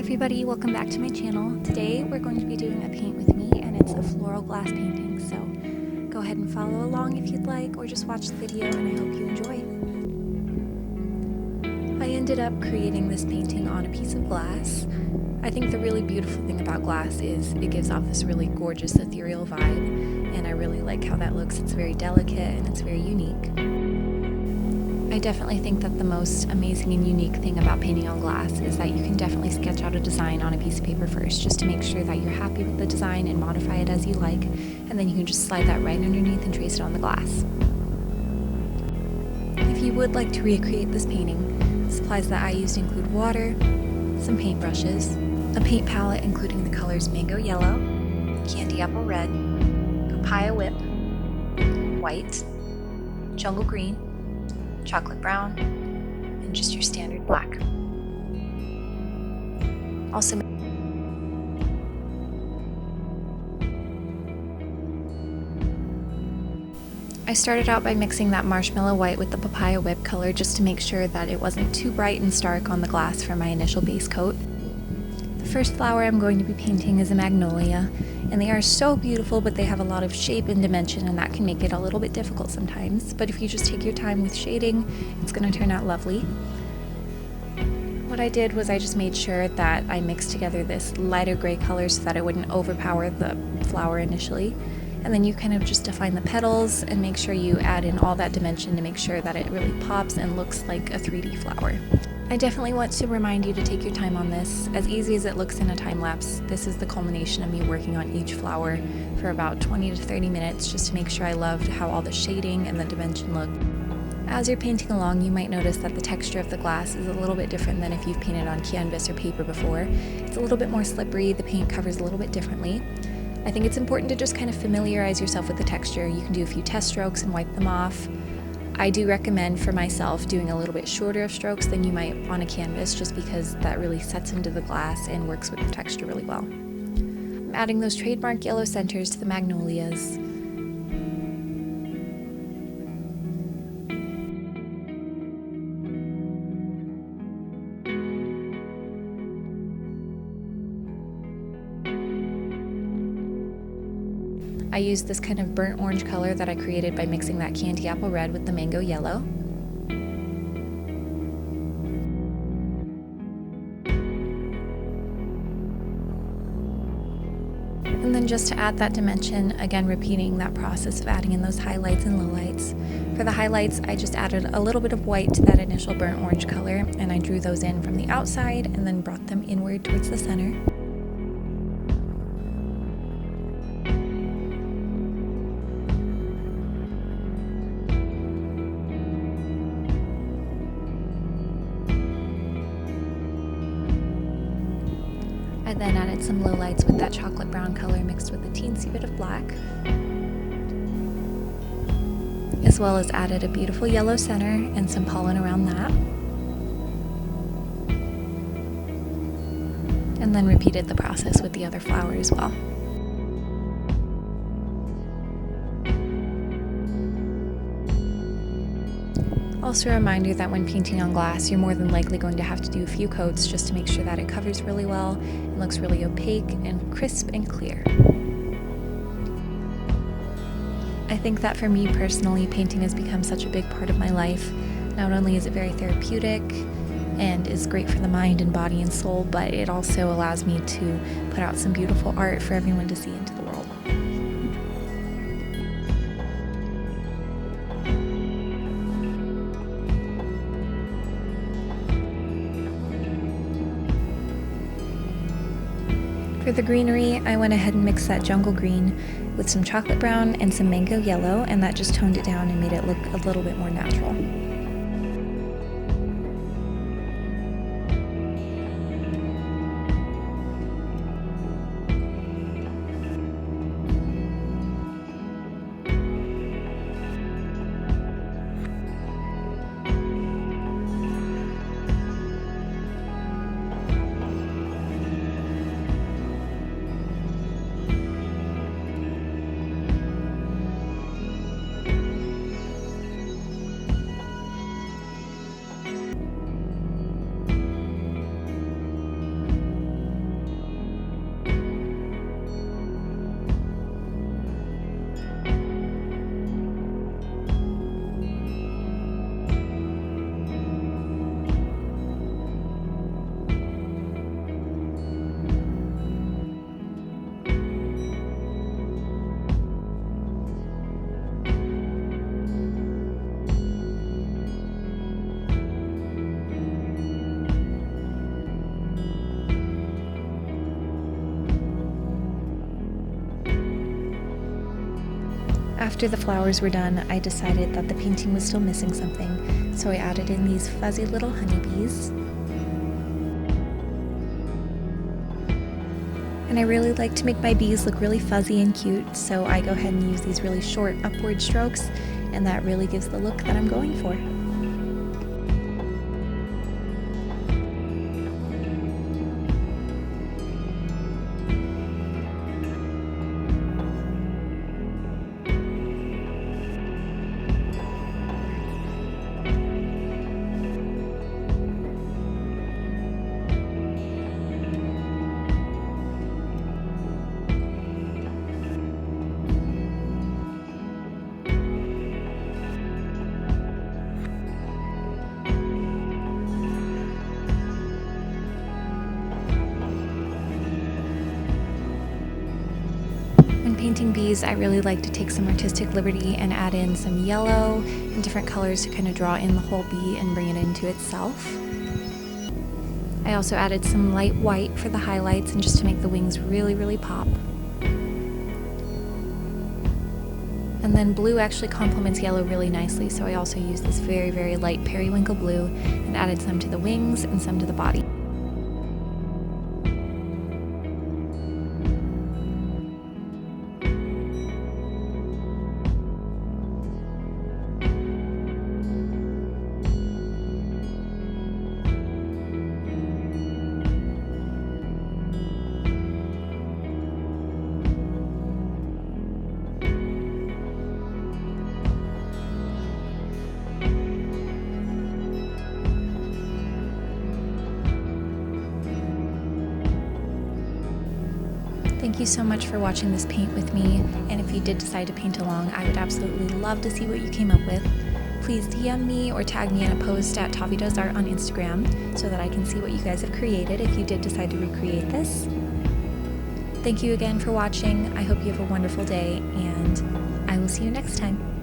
everybody, welcome back to my channel. Today we're going to be doing a paint with me, and it's a floral glass painting, so go ahead and follow along if you'd like, or just watch the video and I hope you enjoy. I ended up creating this painting on a piece of glass. I think the really beautiful thing about glass is it gives off this really gorgeous ethereal vibe, and I really like how that looks. It's very delicate and it's very unique. I definitely think that the most amazing and unique thing about painting on glass is that you can definitely sketch out a design on a piece of paper first, just to make sure that you're happy with the design and modify it as you like, and then you can just slide that right underneath and trace it on the glass. If you would like to recreate this painting, the supplies that I used include water, some paint brushes, a paint palette including the colors Mango Yellow, Candy Apple Red, Papaya Whip, White, Jungle Green, Chocolate Brown, and just your standard black. Also, I started out by mixing that marshmallow white with the papaya whip color just to make sure that it wasn't too bright and stark on the glass for my initial base coat. The first flower I'm going to be painting is a magnolia, and they are so beautiful, but they have a lot of shape and dimension, and that can make it a little bit difficult sometimes. But if you just take your time with shading, it's going to turn out lovely. What I did was I just made sure that I mixed together this lighter gray color so that it wouldn't overpower the flower initially. And then you kind of just define the petals and make sure you add in all that dimension to make sure that it really pops and looks like a 3D flower. I definitely want to remind you to take your time on this. As easy as it looks in a time lapse, this is the culmination of me working on each flower for about 20 to 30 minutes just to make sure I loved how all the shading and the dimension looked. As you're painting along, you might notice that the texture of the glass is a little bit different than if you've painted on canvas or paper before. It's a little bit more slippery, the paint covers a little bit differently. I think it's important to just kind of familiarize yourself with the texture. You can do a few test strokes and wipe them off. I do recommend for myself doing a little bit shorter of strokes than you might on a canvas, just because that really sets into the glass and works with the texture really well. I'm adding those trademark yellow centers to the magnolias. I used this kind of burnt orange color that I created by mixing that candy apple red with the mango yellow. And then just to add that dimension, again repeating that process of adding in those highlights and lowlights. For the highlights, I just added a little bit of white to that initial burnt orange color, and I drew those in from the outside and then brought them inward towards the center. I then added some lowlights with that chocolate brown color mixed with a teensy bit of black, as well as added a beautiful yellow center and some pollen around that, and then repeated the process with the other flower as well. Also a reminder that when painting on glass, you're more than likely going to have to do a few coats just to make sure that it covers really well and looks really opaque and crisp and clear. I think that for me personally, painting has become such a big part of my life. Not only is it very therapeutic and is great for the mind and body and soul, but it also allows me to put out some beautiful art for everyone to see into the world. For the greenery, I went ahead and mixed that jungle green with some chocolate brown and some mango yellow, and that just toned it down and made it look a little bit more natural. After the flowers were done, I decided that the painting was still missing something, so I added in these fuzzy little honeybees. And I really like to make my bees look really fuzzy and cute, so I go ahead and use these really short upward strokes, and that really gives the look that I'm going for. Painting bees, I really like to take some artistic liberty and add in some yellow and different colors to kind of draw in the whole bee and bring it into itself. I also added some light white for the highlights and just to make the wings really pop. And then blue actually complements yellow really nicely, so I also used this very light periwinkle blue and added some to the wings and some to the body. Thank you so much for watching this paint with me, and if you did decide to paint along, I would absolutely love to see what you came up with. Please DM me or tag me in a post at TaviDoesArt on Instagram so that I can see what you guys have created if you did decide to recreate this. Thank you again for watching. I hope you have a wonderful day, and I will see you next time.